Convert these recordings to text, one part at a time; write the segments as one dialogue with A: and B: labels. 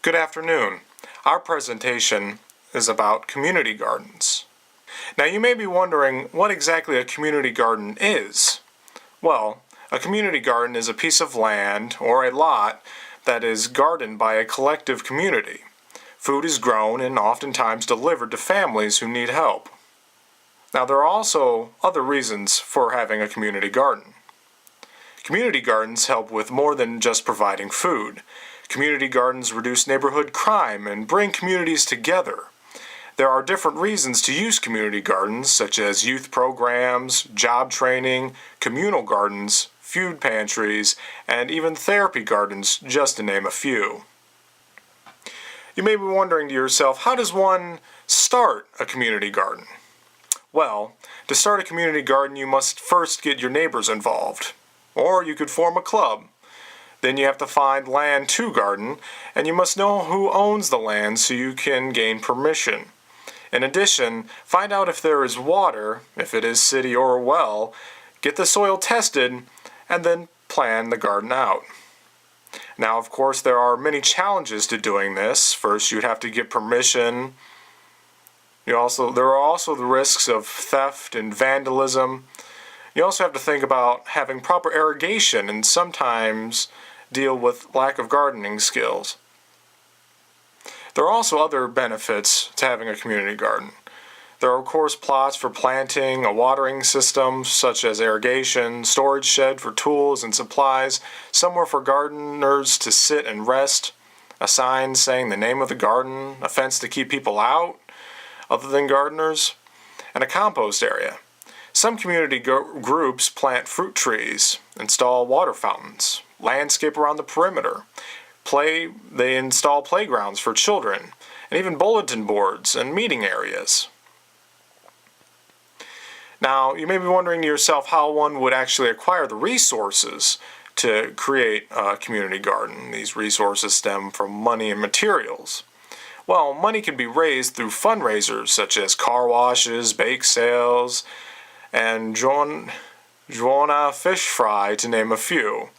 A: Good afternoon. Our presentation is about community gardens. Now you may be wondering what exactly a community garden is. Well, a community garden is a piece of land or a lot that is gardened by a collective community. Food is grown and oftentimes delivered to families who need help. Now there are also other reasons for having a community garden. Community gardens help with more than just providing food. Community gardens reduce neighborhood crime and bring communities together. There are different reasons to use community gardens, such as youth programs, job training, communal gardens, food pantries, and even therapy gardens, just to name a few. You may be wondering to yourself, how does one start a community garden? Well, to start a community garden, you must first get your neighbors involved. Or you could form a club. Then you have to find land to garden, and you must know who owns the land so you can gain permission. In addition, find out if there is water, if it is city or well, get the soil tested, and then plan the garden out. Now, of course, there are many challenges to doing this. First, you'd have to get permission. There are also the risks of theft and vandalism. You also have to think about having proper irrigation and sometimes deal with lack of gardening skills. There are also other benefits to having a community garden. There are of course plots for planting, a watering system such as irrigation, storage shed for tools and supplies, somewhere for gardeners to sit and rest, a sign saying the name of the garden, a fence to keep people out other than gardeners, and a compost area. Some community groups plant fruit trees, install water fountains, landscape around the perimeter. They install playgrounds for children, and even bulletin boards and meeting areas. Now, you may be wondering to yourself how one would actually acquire the resources to create a community garden. These resources stem from money and materials. Well, money can be raised through fundraisers such as car washes, bake sales, and Joanna fish fry, to name a few.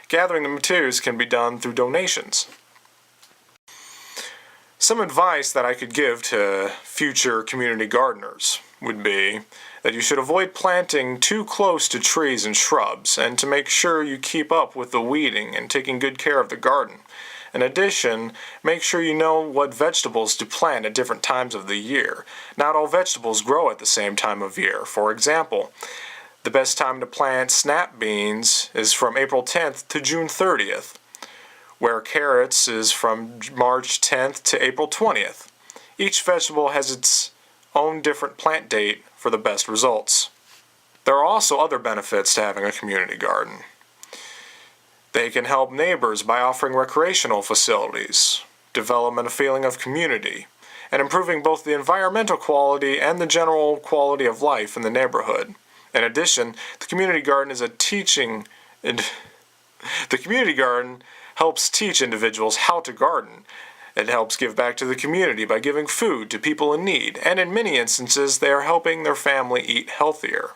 A: Gathering the materials can be done through donations. Some advice that I could give to future community gardeners would be that you should avoid planting too close to trees and shrubs, and to make sure you keep up with the weeding and taking good care of the garden. In addition, make sure you know what vegetables to plant at different times of the year. Not all vegetables grow at the same time of year. For example, the best time to plant snap beans is from April 10th to June 30th, where carrots is from March 10th to April 20th. Each vegetable has its own different plant date for the best results. There are also other benefits to having a community garden. They can help neighbors by offering recreational facilities, development a feeling of community, and improving both the environmental quality and the general quality of life in the neighborhood. In addition, the community garden helps teach individuals how to garden. It helps give back to the community by giving food to people in need, and in many instances they are helping their family eat healthier.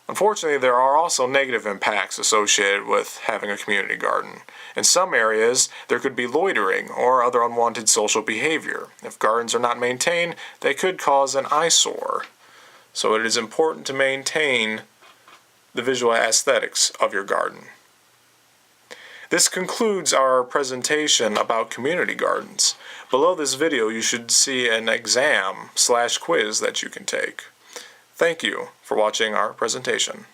A: Unfortunately, there are also negative impacts associated with having a community garden. In some areas, there could be loitering or other unwanted social behavior. If gardens are not maintained, they could cause an eyesore. So it is important to maintain the visual aesthetics of your garden. This concludes our presentation about community gardens. Below this video you should see an exam/quiz that you can take. Thank you for watching our presentation.